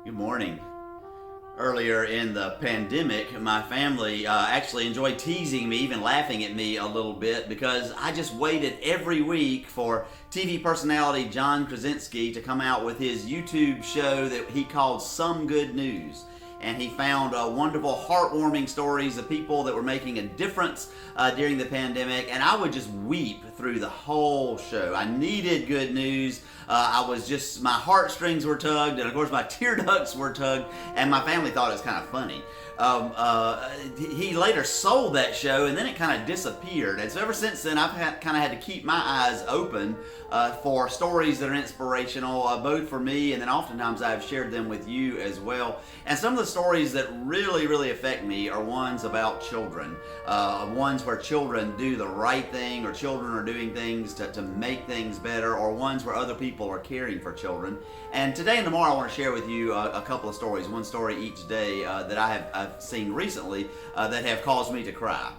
Good morning. Earlier in the pandemic, my family actually enjoyed teasing me, even laughing at me a little bit, because I just waited every week for TV personality John Krasinski to come out with his YouTube show that he called Some Good News. And he found wonderful, heartwarming stories of people that were making a difference during the pandemic. And I would just weep through the whole show. I needed good news. My heartstrings were tugged, and of course my tear ducts were tugged, and my family thought it was kind of funny. He later sold that show, and then it kind of disappeared. And so ever since then, I've kind of had to keep my eyes open for stories that are inspirational, both for me, and then oftentimes I've shared them with you as well. And some of the stories that really, really affect me are ones about children, ones where children do the right thing, or children are doing things to make things better, or ones where other people are caring for children. And today and tomorrow I want to share with you a couple of stories, one story each day that I've seen recently that have caused me to cry.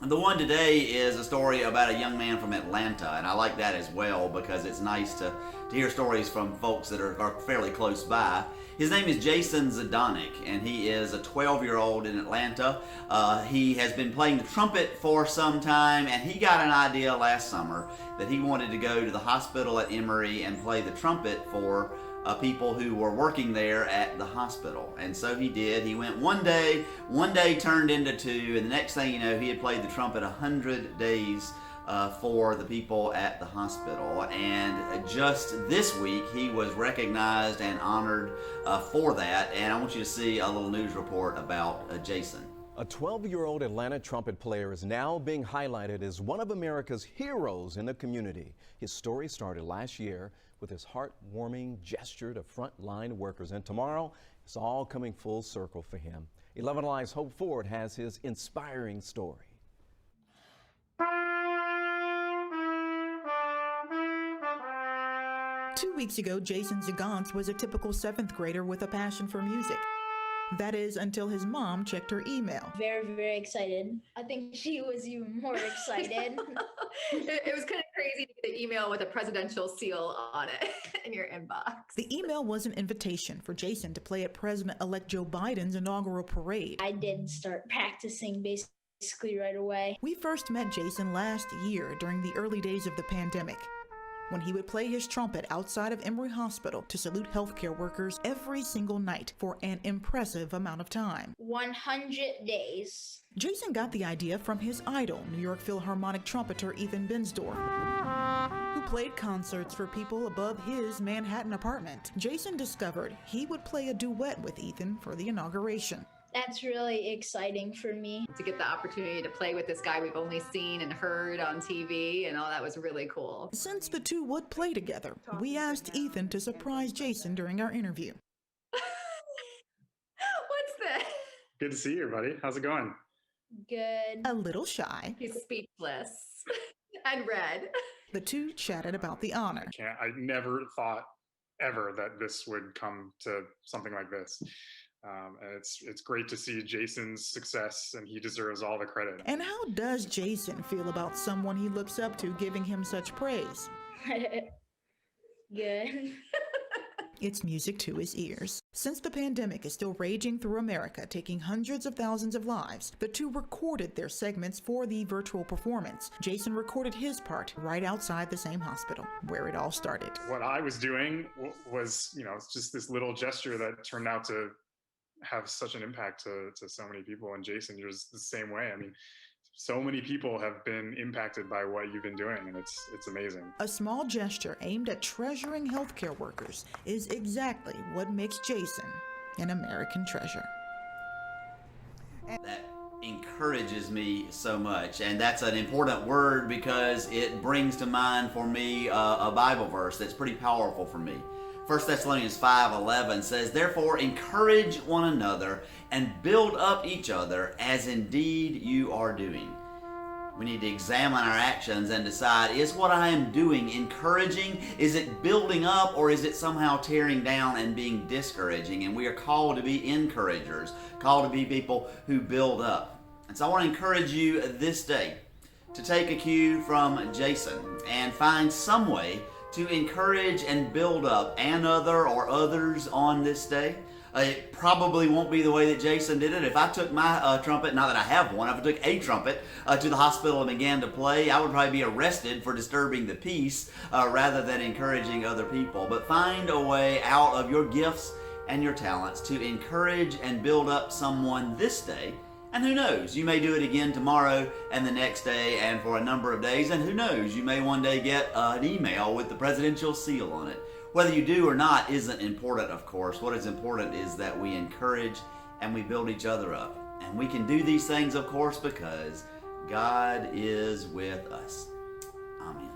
The one today is a story about a young man from Atlanta, and I like that as well because it's nice to hear stories from folks that are fairly close by. His name is Jason Zadanek, and he is a 12-year-old in Atlanta. He has been playing the trumpet for some time, and he got an idea last summer that he wanted to go to the hospital at Emory and play the trumpet for people who were working there at the hospital. And so he did. He went one day turned into two, and the next thing you know, he had played the trumpet 100 days for the people at the hospital. And just this week, he was recognized and honored for that. And I want you to see a little news report about Jason. A 12-year-old Atlanta trumpet player is now being highlighted as one of America's heroes in the community. His story started last year with his heartwarming gesture to frontline workers, and tomorrow it's all coming full circle for him. 11 Alive's Hope Ford has his inspiring story. Two weeks ago, Jason Zagans was a typical 7th grader with a passion for music. That is, until his mom checked her email. Very, very excited. I think she was even more excited. It was kind of crazy to get an email with a presidential seal on it in your inbox. The email was an invitation for Jason to play at President-elect Joe Biden's inaugural parade. I did start practicing basically right away. We first met Jason last year during the early days of the pandemic, when he would play his trumpet outside of Emory Hospital to salute healthcare workers every single night for an impressive amount of time. 100 days. Jason got the idea from his idol, New York Philharmonic trumpeter Ethan Binsdorf, who played concerts for people above his Manhattan apartment. Jason discovered he would play a duet with Ethan for the inauguration. That's really exciting for me. To get the opportunity to play with this guy we've only seen and heard on TV and all that was really cool. Since the two would play together, we asked Ethan to surprise Jason during our interview. What's this? Good to see you, buddy. How's it going? Good. A little shy, He's speechless and red. the two chatted about the honor. I never thought ever that this would come to something like this. And it's great to see Jason's success, and he deserves all the credit. And how does Jason feel about someone he looks up to giving him such praise? Good. It's music to his ears. Since the pandemic is still raging through America, taking hundreds of thousands of lives, the two recorded their segments for the virtual performance. Jason recorded his part right outside the same hospital where it all started. What I was doing was, just this little gesture that turned out to have such an impact to so many people. And Jason, you're the same way. I mean, so many people have been impacted by what you've been doing, and it's amazing. A small gesture aimed at treasuring healthcare workers is exactly what makes Jason an American treasure. That encourages me so much, and that's an important word because it brings to mind for me a Bible verse that's pretty powerful for me. 1 Thessalonians 5:11 says, "Therefore encourage one another and build up each other as indeed you are doing." We need to examine our actions and decide, is what I am doing encouraging? Is it building up, or is it somehow tearing down and being discouraging? And we are called to be encouragers, called to be people who build up. And so I want to encourage you this day to take a cue from Jason and find some way to encourage and build up another or others on this day. It probably won't be the way that Jason did it. If I took my trumpet, not that I have one, if I took a trumpet to the hospital and began to play, I would probably be arrested for disturbing the peace rather than encouraging other people. But find a way out of your gifts and your talents to encourage and build up someone this day. And who knows, you may do it again tomorrow and the next day and for a number of days. And who knows, you may one day get an email with the presidential seal on it. Whether you do or not isn't important, of course. What is important is that we encourage and we build each other up. And we can do these things, of course, because God is with us. Amen.